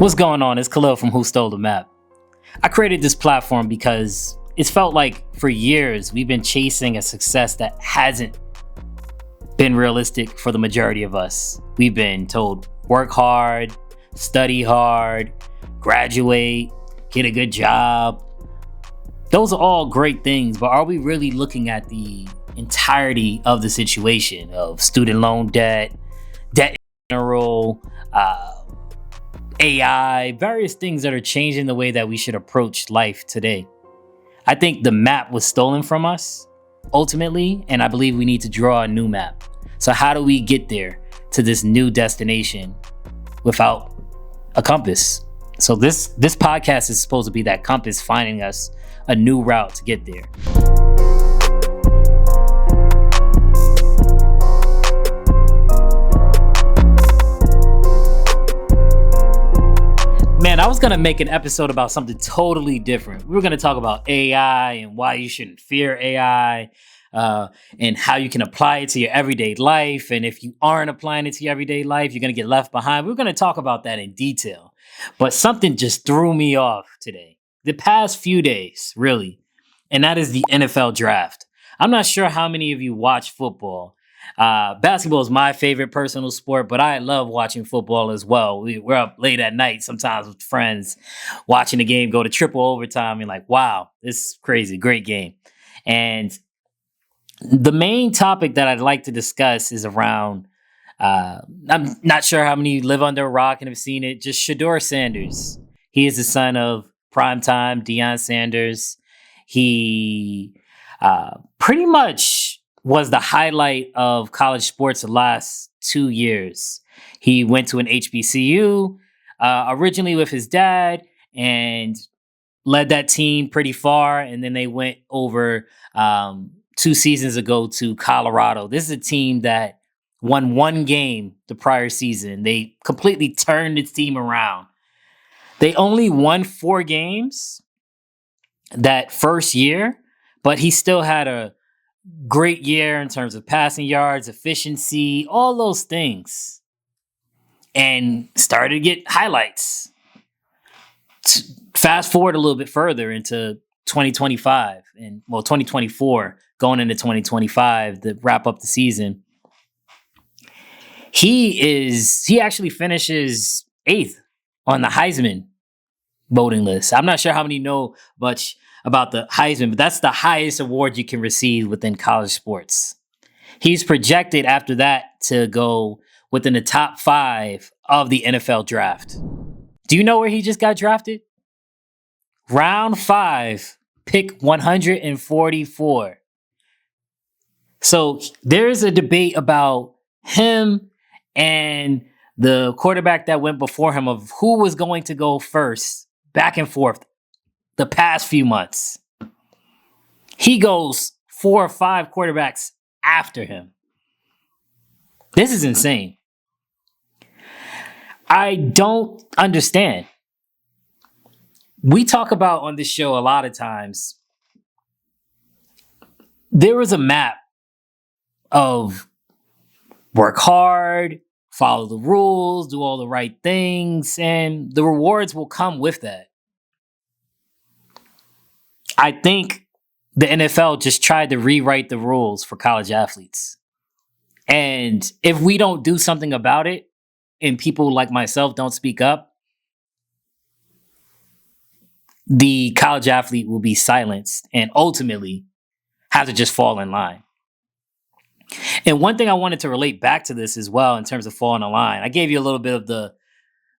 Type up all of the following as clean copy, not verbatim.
What's going on? It's Khalil from Who Stole the Map. I created this platform because it's felt like for years we've been chasing a success that hasn't been realistic for the majority of us. We've been told work hard, study hard, graduate, get a good job. Those are all great things, but are we really looking at the entirety of the situation of student loan debt in general, AI, various things that are changing the way that we should approach life today? I think the map was stolen from us ultimately, and I believe we need to draw a new map. So how do we get there to this new destination without a compass? So this podcast is supposed to be that compass, finding us a new route to get there. Man, I was going to make an episode about something totally different. We were going to talk about AI and why you shouldn't fear AI, and how you can apply it to your everyday life. And if you aren't applying it to your everyday life, you're going to get left behind. We're going to talk about that in detail. But something just threw me off today, the past few days, really. And that is the NFL draft. I'm not sure how many of you watch football. Basketball is my favorite personal sport, but I love watching football as well. We're up late at night sometimes with friends watching the game go to triple overtime and like, wow, this is crazy. Great game. And the main topic that I'd like to discuss is around, I'm not sure how many live under a rock and have seen it, just Shedeur Sanders. He is the son of primetime Deion Sanders. He pretty much was the highlight of college sports the last 2 years. He went to an HBCU originally with his dad and led that team pretty far. And then they went over 2 seasons ago to Colorado. This is a team that won 1 game the prior season. They completely turned its team around. They only won 4 games that first year, but he still had a great year in terms of passing yards, efficiency, all those things, and started to get highlights. Fast forward a little bit further into 2025 and 2024, going into 2025 to wrap up the season. He actually finishes 8th on the Heisman voting list. I'm not sure how many know much about the Heisman, but that's the highest award you can receive within college sports. He's projected after that to go within the top 5 of the NFL draft. Do you know where he just got drafted? Round 5, pick 144. So there's a debate about him and the quarterback that went before him of who was going to go first, back and forth the past few months. He goes 4 or 5 quarterbacks after him. This is insane. I don't understand. We talk about on this show a lot of times, there was a map of work hard, follow the rules, do all the right things, and the rewards will come with that. I think the NFL just tried to rewrite the rules for college athletes. And if we don't do something about it, and people like myself don't speak up, the college athlete will be silenced and ultimately have to just fall in line. And one thing I wanted to relate back to this as well in terms of falling in line, I gave you a little bit of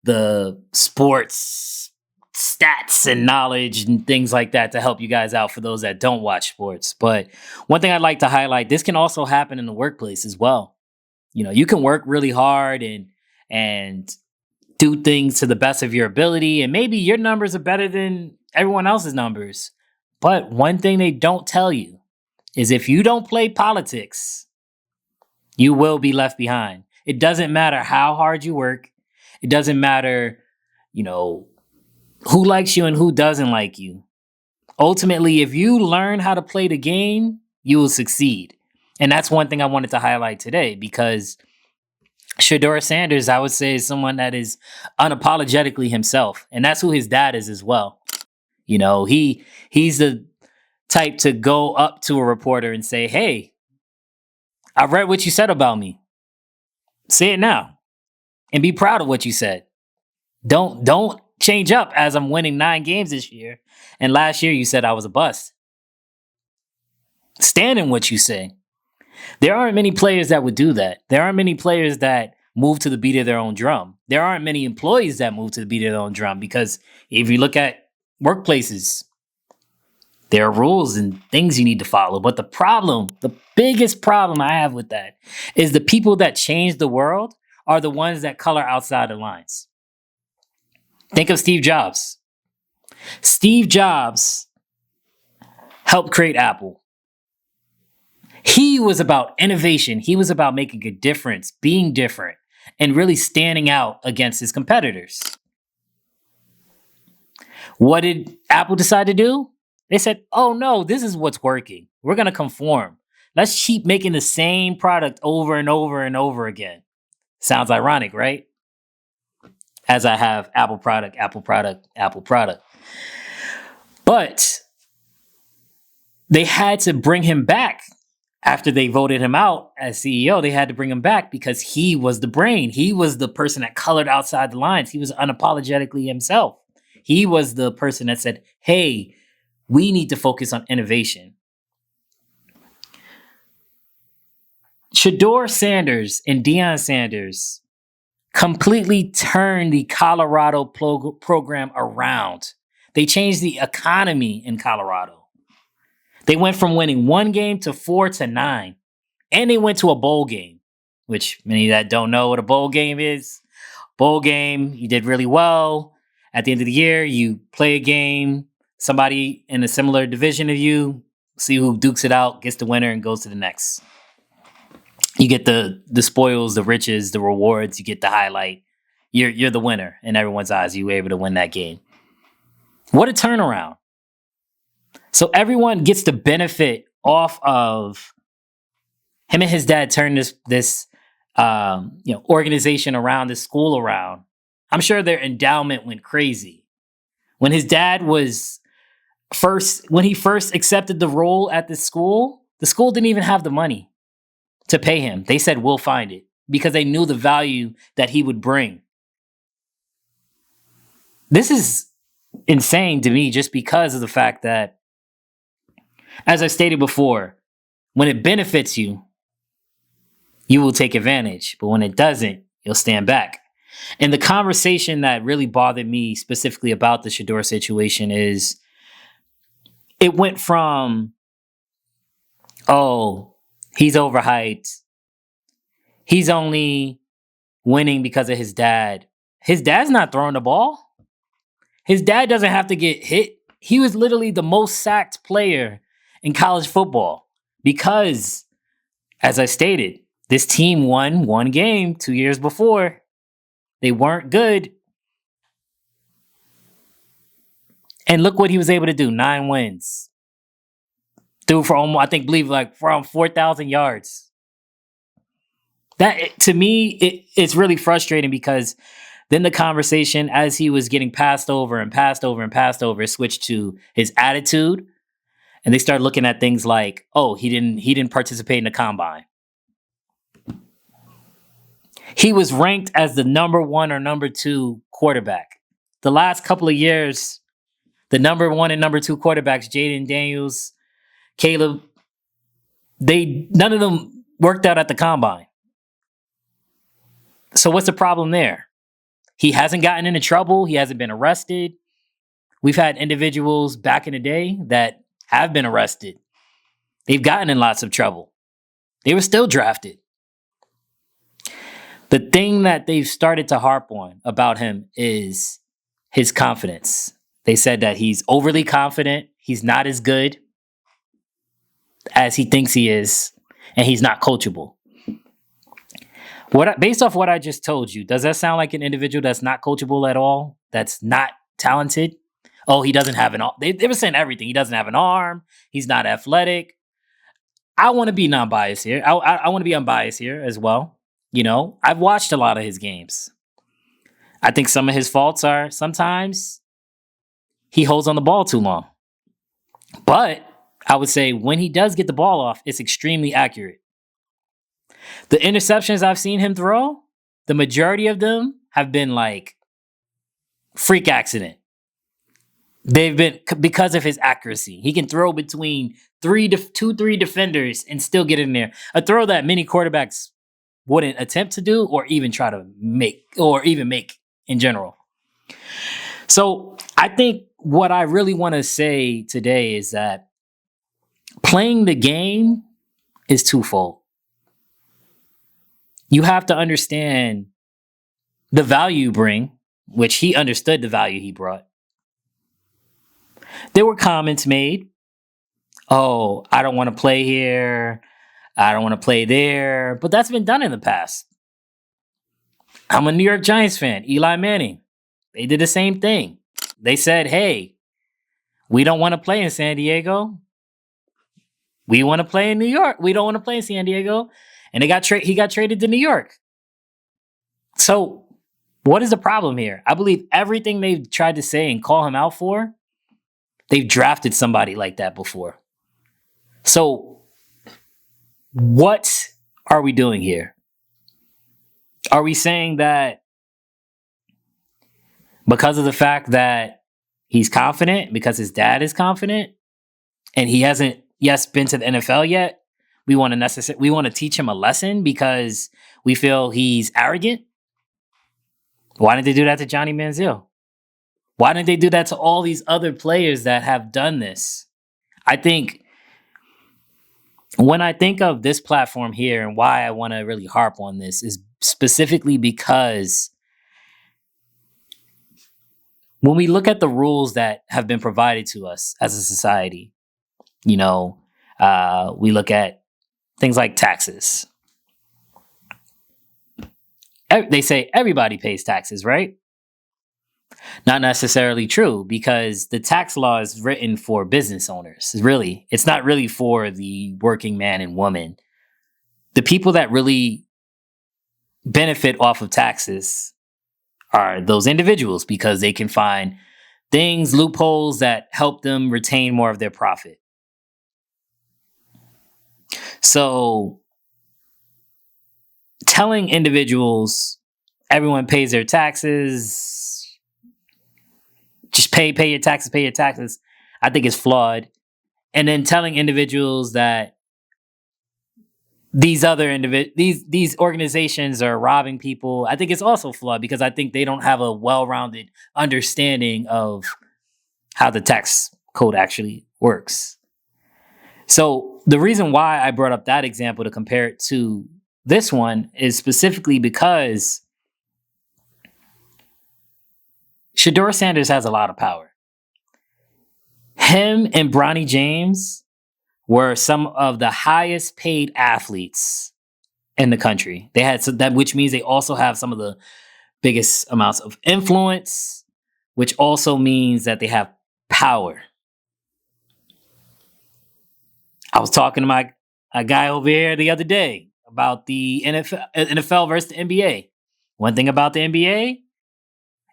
the sports stats and knowledge and things like that to help you guys out for those that don't watch sports. But one thing I'd like to highlight, this can also happen in the workplace as well. You know, you can work really hard and do things to the best of your ability, and maybe your numbers are better than everyone else's numbers. But one thing they don't tell you is if you don't play politics, you will be left behind. It doesn't matter how hard you work. It doesn't matter, who likes you and who doesn't like you. Ultimately, if you learn how to play the game, you will succeed. And that's one thing I wanted to highlight today, because Shedeur Sanders, I would say, is someone that is unapologetically himself, and that's who his dad is as well. You know, he's the type to go up to a reporter and say, "Hey, I read what you said about me. Say it now, and be proud of what you said. Don't change up as I'm winning 9 games this year, and last year you said I was a bust. Stand in what you say." There aren't many players that would do that. There aren't many players that move to the beat of their own drum. There aren't many employees that move to the beat of their own drum because if you look at workplaces, there are rules and things you need to follow. But the biggest problem I have with that is the people that change the world are the ones that color outside the lines. Think of Steve Jobs. Steve Jobs helped create Apple. He was about innovation. He was about making a difference, being different, and really standing out against his competitors. What did Apple decide to do? They said, oh no, this is what's working. We're going to conform. Let's keep making the same product over and over and over again. Sounds ironic, right? As I have Apple product, Apple product, Apple product. But they had to bring him back. After they voted him out as CEO, they had to bring him back because he was the brain. He was the person that colored outside the lines. He was unapologetically himself. He was the person that said, hey, we need to focus on innovation. Shedeur Sanders and Deion Sanders completely turned the Colorado program around. They changed the economy in Colorado. They went from winning 1 game to 4 to 9. And they went to a bowl game, which many that don't know what a bowl game is. Bowl game, you did really well. At the end of the year, you play a game, somebody in a similar division of you, see who dukes it out, gets the winner, and goes to the next. You get the spoils, the riches, the rewards, you get the highlight. You're the winner in everyone's eyes. You were able to win that game. What a turnaround. So everyone gets the benefit off of him and his dad turned this organization around, this school around. I'm sure their endowment went crazy. When his dad when he first accepted the role at the school didn't even have the money to pay him. They said, we'll find it because they knew the value that he would bring. This is insane to me just because of the fact that, as I stated before, when it benefits you, you will take advantage. But when it doesn't, you'll stand back. And the conversation that really bothered me specifically about the Shedeur situation is it went from, oh, he's overhyped. He's only winning because of his dad. His dad's not throwing the ball. His dad doesn't have to get hit. He was literally the most sacked player in college football because, as I stated, this team won 1 game 2 years before. They weren't good. And look what he was able to do. 9 wins. Threw for almost, around 4,000 yards. That, to me, it's really frustrating because then the conversation, as he was getting passed over, switched to his attitude. And they started looking at things like, oh, he didn't participate in the combine. He was ranked as the number 1 or number 2 quarterback. The last couple of years, the number 1 and number 2 quarterbacks, Jaden Daniels, Caleb, none of them worked out at the combine. So what's the problem there? He hasn't gotten into trouble. He hasn't been arrested. We've had individuals back in the day that have been arrested. They've gotten in lots of trouble. They were still drafted. The thing that they've started to harp on about him is his confidence. They said that he's overly confident. He's not as good as he thinks he is, and he's not coachable. Based off what I just told you, does that sound like an individual that's not coachable at all? That's not talented? Oh, he doesn't have an arm. They were saying everything. He doesn't have an arm. He's not athletic. I want to be non-biased here. I want to be unbiased here as well. I've watched a lot of his games. I think some of his faults are sometimes he holds on the ball too long. But I would say when he does get the ball off, it's extremely accurate. The interceptions I've seen him throw, the majority of them have been like freak accident. They've been because of his accuracy. He can throw between three defenders and still get in there. A throw that many quarterbacks wouldn't attempt to do or even try to make in general. So I think what I really want to say today is that playing the game is twofold. You have to understand the value you bring, which he understood the value he brought. There were comments made. Oh, I don't want to play here. I don't want to play there. But that's been done in the past. I'm a New York Giants fan. Eli Manning. They did the same thing. They said, hey, we don't want to play in San Diego. We want to play in New York. We don't want to play in San Diego. And he got traded to New York. So what is the problem here? I believe everything they've tried to say and call him out for, they've drafted somebody like that before. So what are we doing here? Are we saying that because of the fact that he's confident, because his dad is confident, and he hasn't been to the NFL yet, we want to teach him a lesson because we feel he's arrogant? Why didn't they do that to Johnny Manziel? Why didn't they do that to all these other players that have done this? I think when I think of this platform here and why I want to really harp on this is specifically because when we look at the rules that have been provided to us as a society, we look at things like taxes. They say everybody pays taxes, right? Not necessarily true, because the tax law is written for business owners. Really, it's not really for the working man and woman. The people that really benefit off of taxes are those individuals because they can find things, loopholes that help them retain more of their profit. So telling individuals everyone pays their taxes, just pay your taxes, I think is flawed. And then telling individuals that these organizations are robbing people, I think it's also flawed because I think they don't have a well-rounded understanding of how the tax code actually works. So the reason why I brought up that example to compare it to this one is specifically because Shedeur Sanders has a lot of power. Him and Bronny James were some of the highest paid athletes in the country. They had that, which means they also have some of the biggest amounts of influence, which also means that they have power. I was talking to a guy over here the other day about the NFL versus the NBA. One thing about the NBA,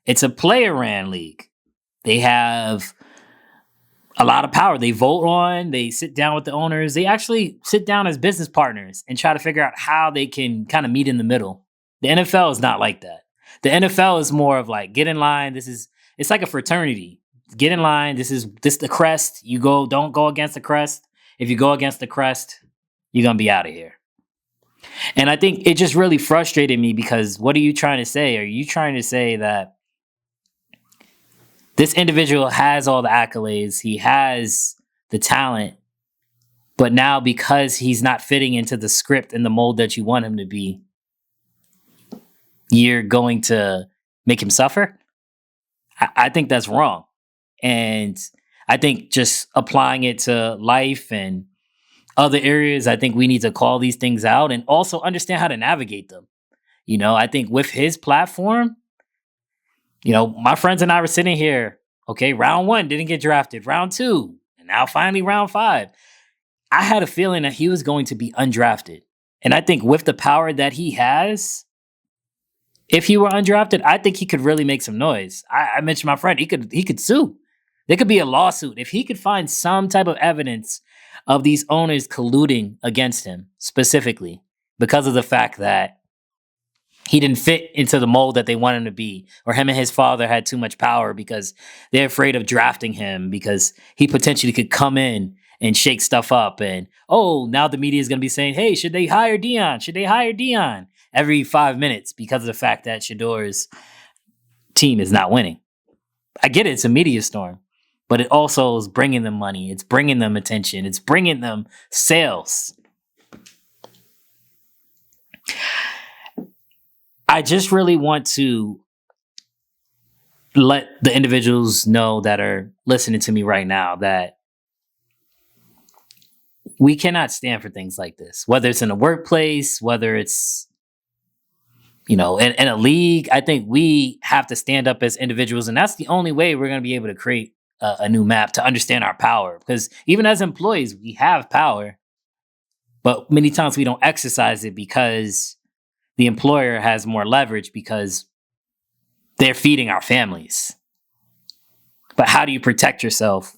it's a player-ran league. They have a lot of power. They vote on, they sit down with the owners. They actually sit down as business partners and try to figure out how they can kind of meet in the middle. The NFL is not like that. The NFL is more of like, get in line. It's like a fraternity. Get in line. This is the crest. Don't go against the crest. If you go against the crest, you're going to be out of here. And I think it just really frustrated me because what are you trying to say? Are you trying to say that this individual has all the accolades, he has the talent, but now because he's not fitting into the script and the mold that you want him to be, you're going to make him suffer? I think that's wrong. And I think just applying it to life and other areas, I think we need to call these things out and also understand how to navigate them. I think with his platform, my friends and I were sitting here, okay, round 1 didn't get drafted, round 2, and now finally round 5. I had a feeling that he was going to be undrafted. And I think with the power that he has, if he were undrafted, I think he could really make some noise. I mentioned my friend, he could sue. There could be a lawsuit. If he could find some type of evidence of these owners colluding against him specifically because of the fact that he didn't fit into the mold that they want him to be, or him and his father had too much power because they're afraid of drafting him because he potentially could come in and shake stuff up. And, oh, now the media is going to be saying, hey, should they hire Dion? Should they hire Dion? Every 5 minutes because of the fact that Shedeur's team is not winning. I get it. It's a media storm, but it also is bringing them money. It's bringing them attention. It's bringing them sales. I just really want to let the individuals know that are listening to me right now that we cannot stand for things like this, whether it's in the workplace, whether it's, in a league. I think we have to stand up as individuals, and that's the only way we're going to be able to create a new map to understand our power. Because even as employees, we have power, but many times we don't exercise it because the employer has more leverage because they're feeding our families. But how do you protect yourself?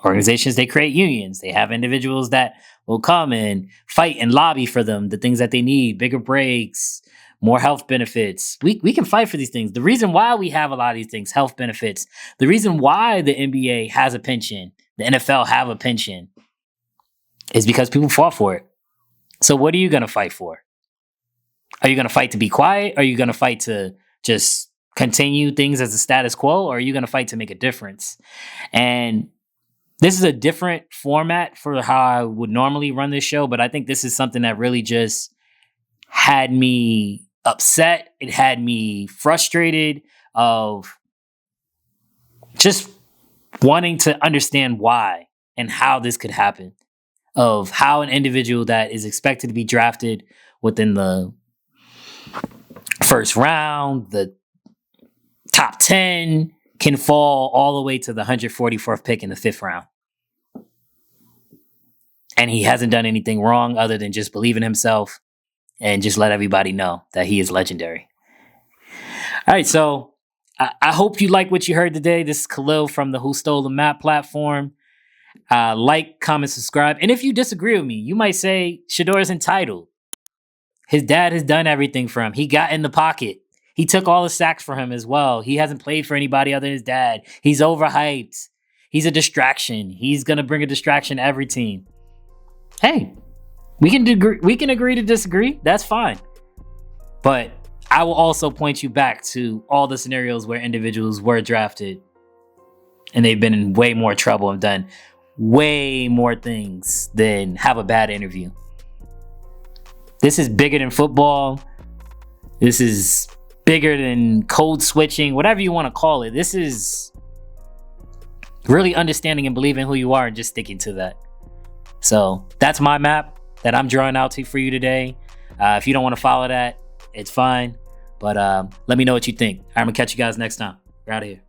Organizations, they create unions. They have individuals that will come and fight and lobby for them, the things that they need, bigger breaks, more health benefits. We can fight for these things. The reason why we have a lot of these things, health benefits, the reason why the NBA has a pension, the NFL have a pension, is because people fought for it. So what are you going to fight for? Are you going to fight to be quiet? Are you going to fight to just continue things as the status quo? Or are you going to fight to make a difference? And this is a different format for how I would normally run this show, but I think this is something that really just had me upset. It had me frustrated of just wanting to understand why and how this could happen, of how an individual that is expected to be drafted within the first round, the top 10, can fall all the way to the 144th pick in the 5th round. And he hasn't done anything wrong other than just believe in himself and just let everybody know that he is legendary. All right, so I hope you like what you heard today. This is Khalil from the Who Stole the Map platform. Like, comment, subscribe. And if you disagree with me, you might say Shedeur is entitled. His dad has done everything for him. He got in the pocket. He took all the sacks for him as well. He hasn't played for anybody other than his dad. He's overhyped. He's a distraction. He's going to bring a distraction to every team. Hey, we can agree to disagree. That's fine. But I will also point you back to all the scenarios where individuals were drafted and they've been in way more trouble and done way more things than have a bad interview. This is bigger than football. This is bigger than code switching, whatever you want to call it. This is really understanding and believing who you are and just sticking to that. So that's my map that I'm drawing out for you today. If you don't want to follow that, it's fine. But let me know what you think. I'm going to catch you guys next time. We're out of here.